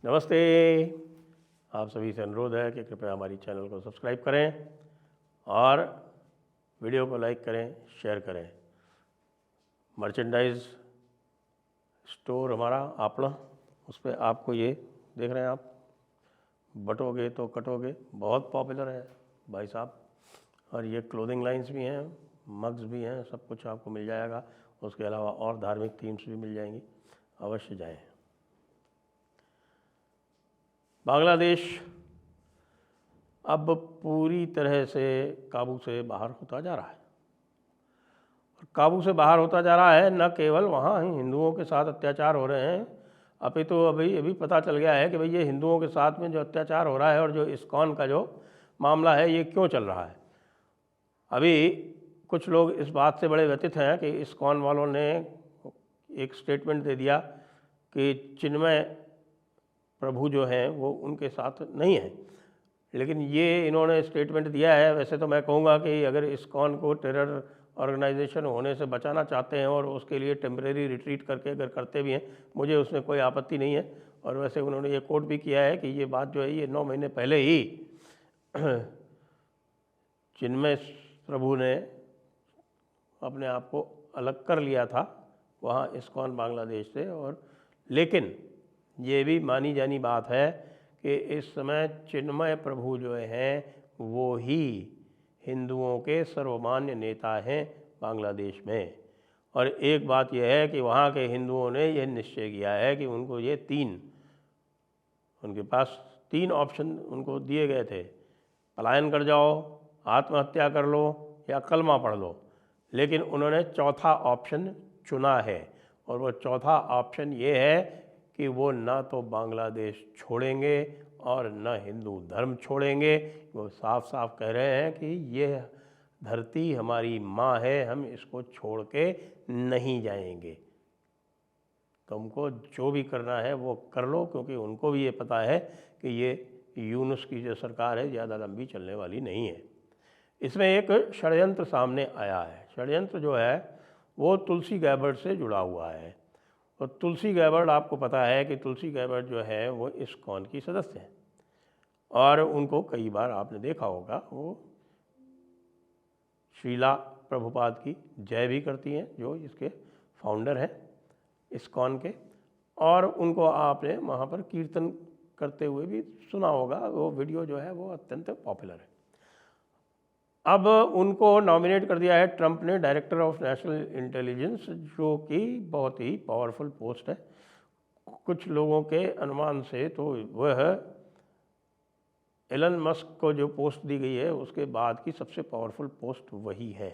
नमस्ते। आप सभी से अनुरोध है कि कृपया हमारी चैनल को सब्सक्राइब करें और वीडियो को लाइक करें, शेयर करें। मर्चेंडाइज स्टोर हमारा आपड़ा, उस पर आपको ये देख रहे हैं आप, बटोगे तो कटोगे, बहुत पॉपुलर है भाई साहब। और ये क्लोथिंग लाइंस भी हैं, मग्स भी हैं, सब कुछ आपको मिल जाएगा। उसके अलावा और धार्मिक थीम्स भी मिल जाएंगी, अवश्य जाएं। बांग्लादेश अब पूरी तरह से काबू से बाहर होता जा रहा है। और काबू से बाहर होता जा रहा है, न केवल वहाँ हिंदुओं के साथ अत्याचार हो रहे हैं, अभी अभी पता चल गया है कि भाई ये हिंदुओं के साथ में जो अत्याचार हो रहा है और जो इस्कॉन का जो मामला है ये क्यों चल रहा है। अभी कुछ लोग इस बात से बड़े व्यथित हैं कि इस्कॉन वालों ने एक स्टेटमेंट दे दिया कि चिन्मय प्रभु जो हैं वो उनके साथ नहीं है। लेकिन ये इन्होंने स्टेटमेंट दिया है। वैसे तो मैं कहूँगा कि अगर इस्कॉन को टेरर ऑर्गेनाइजेशन होने से बचाना चाहते हैं और उसके लिए टेम्परेरी रिट्रीट करके अगर करते भी हैं, मुझे उसमें कोई आपत्ति नहीं है। और वैसे उन्होंने ये कोट भी किया है कि ये बात जो है ये 9 महीने पहले ही चिन्मय प्रभु ने अपने आप को अलग कर लिया था वहाँ इस्कॉन बांग्लादेश से। और लेकिन ये भी मानी जानी बात है कि इस समय चिन्मय प्रभु जो हैं वो ही हिंदुओं के सर्वमान्य नेता हैं बांग्लादेश में। और एक बात यह है कि वहाँ के हिंदुओं ने यह निश्चय किया है कि उनको ये उनके पास 3 ऑप्शन उनको दिए गए थे, पलायन कर जाओ, आत्महत्या कर लो या कलमा पढ़ लो। लेकिन उन्होंने चौथा ऑप्शन चुना है, और वो चौथा ऑप्शन ये है कि वो ना तो बांग्लादेश छोड़ेंगे और न हिंदू धर्म छोड़ेंगे। वो साफ साफ कह रहे हैं कि ये धरती हमारी माँ है, हम इसको छोड़ के नहीं जाएंगे। तुमको जो भी करना है वो कर लो, क्योंकि उनको भी ये पता है कि ये यूनुस की जो सरकार है ज़्यादा लंबी चलने वाली नहीं है। इसमें एक षड्यंत्र सामने आया है। षड्यंत्र जो है वो तुलसी गैबर्ड से जुड़ा हुआ है। और तुलसी गैबर्ड, आपको पता है कि तुलसी गैबर्ड जो है वो इस्कॉन की सदस्य हैं और उनको कई बार आपने देखा होगा वो श्रीला प्रभुपाद की जय भी करती हैं, जो इसके फाउंडर हैं इस्कॉन के। और उनको आपने वहाँ पर कीर्तन करते हुए भी सुना होगा। वो वीडियो जो है वो अत्यंत पॉपुलर है। अब उनको नॉमिनेट कर दिया है ट्रंप ने डायरेक्टर ऑफ नेशनल इंटेलिजेंस, जो कि बहुत ही पावरफुल पोस्ट है। कुछ लोगों के अनुमान से तो वह एलन मस्क को जो पोस्ट दी गई है उसके बाद की सबसे पावरफुल पोस्ट वही है,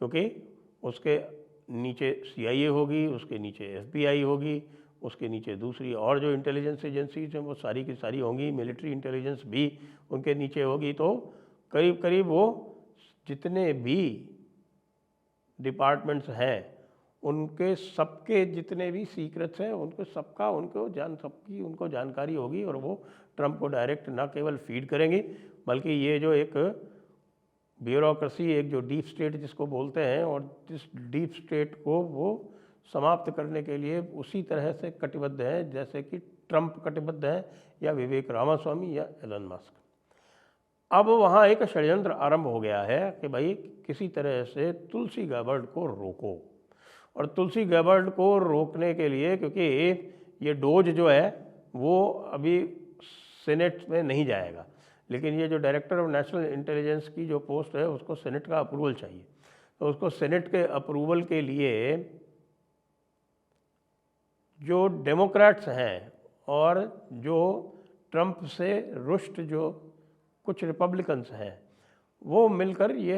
क्योंकि उसके नीचे CIA होगी, उसके नीचे FBI होगी, उसके नीचे दूसरी और जो इंटेलिजेंस एजेंसीज हैं वो सारी की सारी होंगी, मिलिट्री इंटेलिजेंस भी उनके नीचे होगी। तो करीब करीब वो जितने भी डिपार्टमेंट्स हैं उनके सबके जितने भी सीक्रेट्स हैं उनको जानकारी होगी। और वो ट्रंप को डायरेक्ट ना केवल फीड करेंगी, बल्कि ये जो एक ब्यूरोक्रेसी, एक जो डीप स्टेट जिसको बोलते हैं, और जिस डीप स्टेट को वो समाप्त करने के लिए उसी तरह से कटिबद्ध हैं जैसे कि ट्रंप कटिबद्ध हैं, या विवेक रामास्वामी, या एलन मस्क। अब वहाँ एक षड्यंत्र आरंभ हो गया है कि भाई किसी तरह से तुलसी गैबर्ड को रोको। और तुलसी गैबर्ड को रोकने के लिए, क्योंकि ये डोज जो है वो अभी सेनेट में नहीं जाएगा, लेकिन ये जो डायरेक्टर ऑफ नेशनल इंटेलिजेंस की जो पोस्ट है उसको सेनेट का अप्रूवल चाहिए। तो उसको सेनेट के अप्रूवल के लिए जो डेमोक्रेट्स हैं और जो ट्रंप से रुष्ट जो कुछ रिपब्लिकन्स हैं, वो मिलकर ये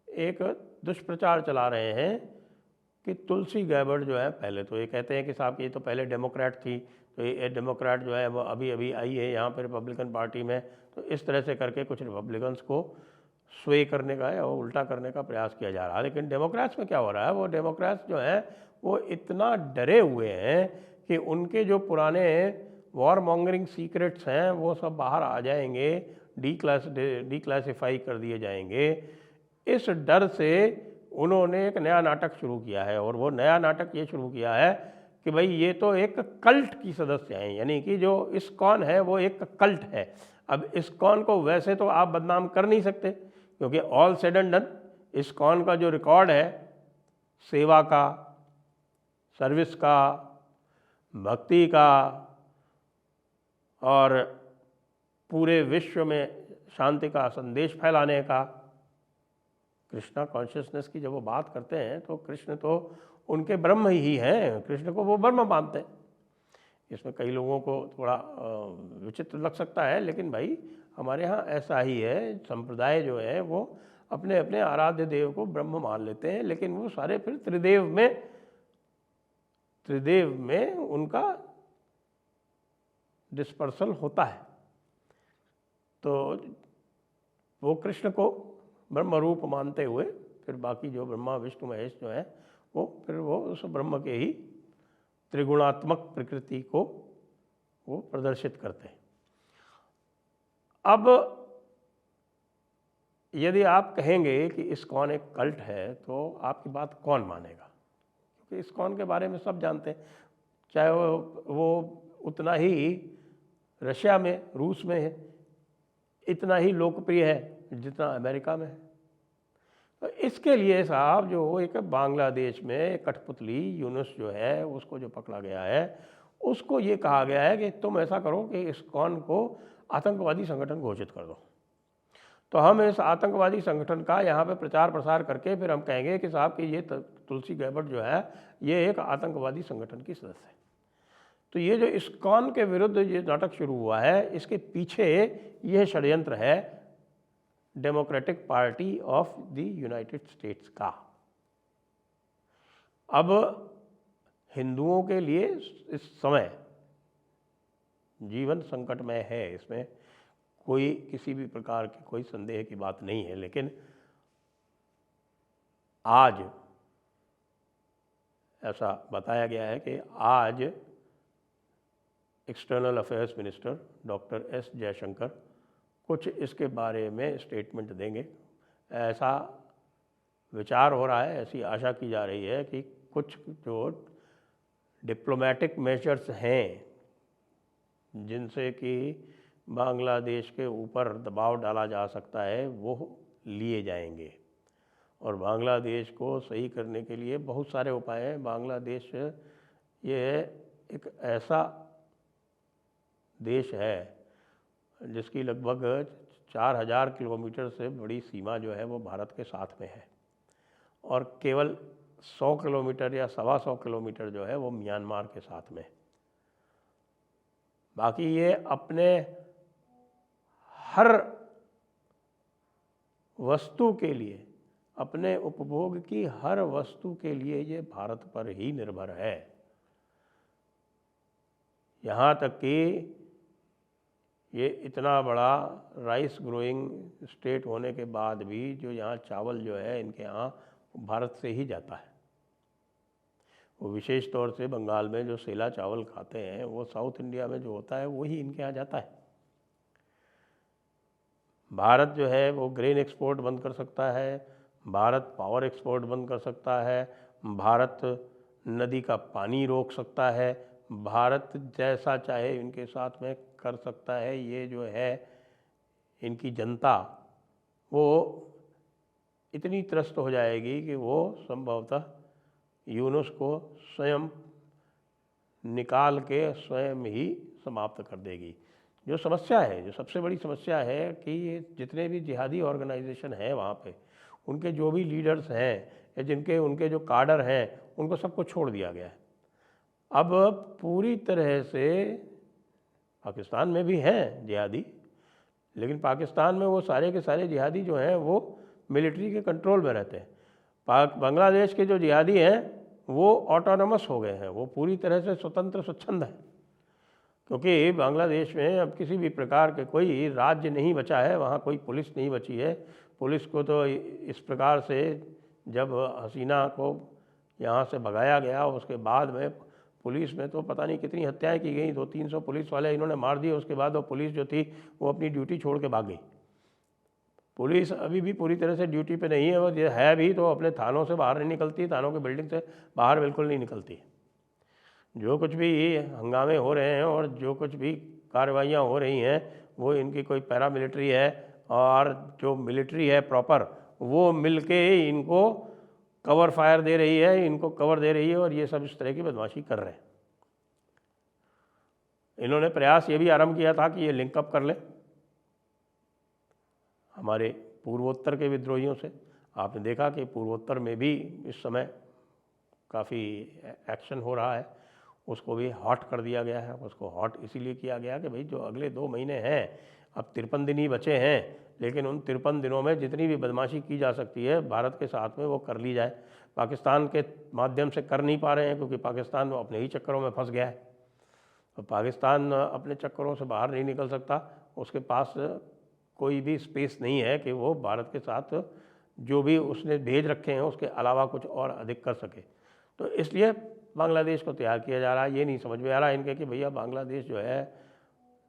एक दुष्प्रचार चला रहे हैं कि तुलसी गैबर्ड जो है, पहले तो ये कहते हैं कि साहब ये तो पहले डेमोक्रेट थी, तो ये डेमोक्रेट जो है वो अभी अभी आई है यहाँ पे रिपब्लिकन पार्टी में। तो इस तरह से करके कुछ रिपब्लिकन्स को स्वे करने का या उल्टा करने का प्रयास किया जा रहा है। लेकिन डेमोक्रेट्स में क्या हो रहा है, वो डेमोक्रेट्स जो हैं वो इतना डरे हुए हैं कि उनके जो पुराने वॉर मॉन्गरिंग सीक्रेट्स हैं वो सब बाहर आ जाएंगे, डिक्लासिफाई कर दिए जाएंगे। इस डर से उन्होंने एक नया नाटक शुरू किया है। और वो नया नाटक ये शुरू किया है कि भाई ये तो एक कल्ट की सदस्य हैं, यानी कि जो इस्कॉन है वो एक कल्ट है। अब इस्कॉन को वैसे तो आप बदनाम कर नहीं सकते, क्योंकि all said and done ISKCON का जो रिकॉर्ड है सेवा का, सर्विस का, भक्ति का और पूरे विश्व में शांति का संदेश फैलाने का, कृष्णा कॉन्शियसनेस की जब वो बात करते हैं तो कृष्ण तो उनके ब्रह्म ही हैं, कृष्ण को वो ब्रह्म मानते हैं। इसमें कई लोगों को थोड़ा विचित्र लग सकता है, लेकिन भाई हमारे यहाँ ऐसा ही है, संप्रदाय जो है वो अपने अपने आराध्य देव को ब्रह्म मान लेते हैं, लेकिन वो सारे फिर त्रिदेव में उनका डिस्पर्सल होता है। तो वो कृष्ण को ब्रह्म रूप मानते हुए फिर बाकी जो ब्रह्मा विष्णु महेश जो है वो उस ब्रह्म के ही त्रिगुणात्मक प्रकृति को वो प्रदर्शित करते हैं। अब यदि आप कहेंगे कि इस्कॉन एक कल्ट है तो आपकी बात कौन मानेगा, क्योंकि इस्कॉन के बारे में सब जानते हैं, चाहे वो उतना ही रशिया में, रूस में है, इतना ही लोकप्रिय है जितना अमेरिका में है। तो इसके लिए साहब जो एक बांग्लादेश में कठपुतली यूनुस जो है उसको जो पकड़ा गया है, उसको ये कहा गया है कि तुम ऐसा करो कि इस्कॉन को आतंकवादी संगठन घोषित कर दो। तो हम इस आतंकवादी संगठन का यहाँ पे प्रचार प्रसार करके फिर हम कहेंगे कि साहब कि ये तुलसी गैबर्ट जो है ये एक आतंकवादी संगठन की सदस्य है। तो ये जो इस्कॉन के विरुद्ध ये नाटक शुरू हुआ है, इसके पीछे यह षड्यंत्र है democratic party of the United states का। अब हिंदुओं के लिए इस समय जीवन संकटमय है, इसमें कोई किसी भी प्रकार की कोई संदेह की बात नहीं है, लेकिन आज ऐसा बताया गया है कि आज external affairs minister doctor S Jaishankar कुछ इसके बारे में स्टेटमेंट देंगे। ऐसा विचार हो रहा है, ऐसी आशा की जा रही है कि कुछ जो डिप्लोमेटिक मेजर्स हैं जिनसे कि बांग्लादेश के ऊपर दबाव डाला जा सकता है वो लिए जाएंगे, और बांग्लादेश को सही करने के लिए बहुत सारे उपाय हैं। बांग्लादेश ये एक ऐसा देश है जिसकी लगभग 4000 किलोमीटर से बड़ी सीमा जो है वो भारत के साथ में है, और केवल 100 किलोमीटर या 125 किलोमीटर जो है वो म्यांमार के साथ में। बाकी ये अपने हर वस्तु के लिए, अपने उपभोग की हर वस्तु के लिए ये भारत पर ही निर्भर है। यहाँ तक कि ये इतना बड़ा राइस ग्रोइंग स्टेट होने के बाद भी जो यहाँ चावल जो है इनके यहाँ भारत से ही जाता है। वो विशेष तौर से बंगाल में जो सेला चावल खाते हैं वो साउथ इंडिया में जो होता है वही इनके यहाँ जाता है। भारत जो है वो ग्रेन एक्सपोर्ट बंद कर सकता है, भारत पावर एक्सपोर्ट बंद कर सकता है, भारत नदी का पानी रोक सकता है, भारत जैसा चाहे इनके साथ में कर सकता है। ये जो है इनकी जनता वो इतनी त्रस्त हो जाएगी कि वो संभवतः यूनुस को स्वयं निकाल के स्वयं ही समाप्त कर देगी। जो समस्या है, जो सबसे बड़ी समस्या है कि जितने भी जिहादी ऑर्गेनाइजेशन हैं वहाँ पे, उनके जो भी लीडर्स हैं या उनके जो काडर हैं उनको सबको छोड़ दिया गया है। अब पूरी तरह से पाकिस्तान में भी हैं जिहादी, लेकिन पाकिस्तान में वो सारे के सारे जिहादी जो हैं वो मिलिट्री के कंट्रोल में रहते हैं। बांग्लादेश के जो जिहादी हैं वो ऑटोनमस हो गए हैं, वो पूरी तरह से स्वतंत्र स्वच्छंद हैं, क्योंकि बांग्लादेश में अब किसी भी प्रकार के कोई राज्य नहीं बचा है, वहाँ कोई पुलिस नहीं बची है। पुलिस को तो इस प्रकार से जब हसीना को यहाँ से भगाया गया उसके बाद में पुलिस में तो पता नहीं कितनी हत्याएं की गई, 200-300 पुलिस वाले इन्होंने मार दिए। उसके बाद वो पुलिस जो थी वो अपनी ड्यूटी छोड़ के भाग गई। पुलिस अभी भी पूरी तरह से ड्यूटी पे नहीं है, वो है भी तो अपने थानों से बाहर नहीं निकलती, थानों के बिल्डिंग से बाहर बिल्कुल नहीं निकलती। जो कुछ भी हंगामे हो रहे हैं और जो कुछ भी कार्रवाइयाँ हो रही हैं वो इनकी कोई पैरामिलिट्री है, और जो मिलिट्री है प्रॉपर वो मिलके इनको कवर फायर दे रही है, इनको कवर दे रही है, और ये सब इस तरह की बदमाशी कर रहे हैं। इन्होंने प्रयास ये भी आरंभ किया था कि ये लिंकअप कर लें हमारे पूर्वोत्तर के विद्रोहियों से। आपने देखा कि पूर्वोत्तर में भी इस समय काफ़ी एक्शन हो रहा है, उसको भी हॉट कर दिया गया है। उसको हॉट इसीलिए किया गया कि भाई जो अगले 2 महीने हैं, अब 53 दिन ही बचे हैं, लेकिन उन 53 दिनों में जितनी भी बदमाशी की जा सकती है भारत के साथ में वो कर ली जाए। पाकिस्तान के माध्यम से कर नहीं पा रहे हैं क्योंकि पाकिस्तान अपने ही चक्करों में फंस गया है। तो पाकिस्तान अपने चक्करों से बाहर नहीं निकल सकता, उसके पास कोई भी स्पेस नहीं है कि वो भारत के साथ जो भी उसने भेज रखे हैं उसके अलावा कुछ और अधिक कर सके। तो इसलिए बांग्लादेश को तैयार किया जा रहा है। ये नहीं समझ में आ रहा है इनके कि भैया बांग्लादेश जो है,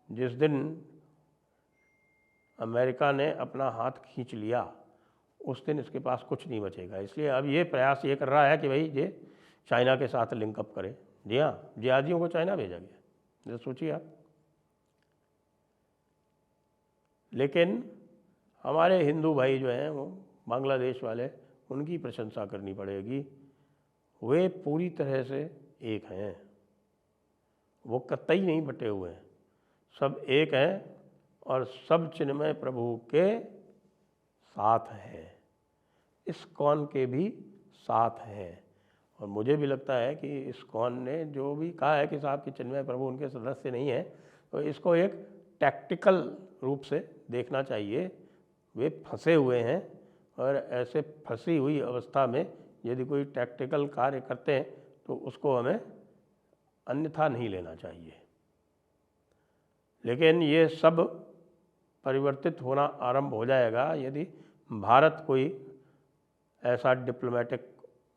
जिस दिन अमेरिका ने अपना हाथ खींच लिया उस दिन इसके पास कुछ नहीं बचेगा। इसलिए अब ये प्रयास ये कर रहा है कि भाई ये चाइना के साथ लिंकअप करे। जी हाँ, जिहादियों को चाइना भेजा गया, ये सोचिए आप। लेकिन हमारे हिंदू भाई जो हैं वो बांग्लादेश वाले, उनकी प्रशंसा करनी पड़ेगी। वे पूरी तरह से एक हैं, वो कतई नहीं बटे हुए हैं, सब एक हैं और सब चिन्मय प्रभु के साथ हैं, इस्कॉन के भी साथ हैं। और मुझे भी लगता है कि इस्कॉन ने जो भी कहा है कि साहब कि चिन्मय प्रभु उनके सदस्य नहीं है, तो इसको एक टैक्टिकल रूप से देखना चाहिए। वे फंसे हुए हैं और ऐसे फंसी हुई अवस्था में यदि कोई टैक्टिकल कार्य करते हैं तो उसको हमें अन्यथा नहीं लेना चाहिए। लेकिन ये सब परिवर्तित होना आरंभ हो जाएगा यदि भारत कोई ऐसा डिप्लोमेटिक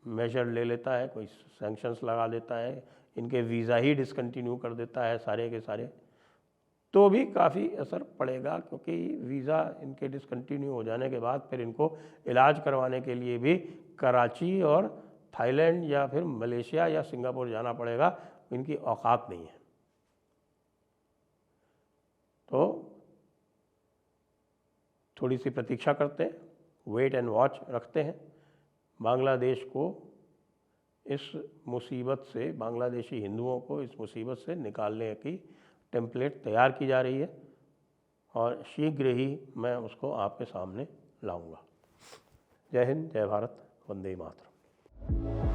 मेजर ले लेता है, कोई सैंक्शंस लगा देता है, इनके वीज़ा ही डिसकंटिन्यू कर देता है सारे के सारे, तो भी काफ़ी असर पड़ेगा। क्योंकि वीज़ा इनके डिसकंटिन्यू हो जाने के बाद फिर इनको इलाज करवाने के लिए भी कराची और थाईलैंड या फिर मलेशिया या सिंगापुर जाना पड़ेगा, इनकी औकात नहीं है। तो थोड़ी सी प्रतीक्षा करते हैं, वेट एंड वॉच रखते हैं। बांग्लादेश को इस मुसीबत से, बांग्लादेशी हिंदुओं को इस मुसीबत से निकालने की टेम्पलेट तैयार की जा रही है और शीघ्र ही मैं उसको आपके सामने लाऊंगा। जय हिंद, जय भारत, वंदे मातरम।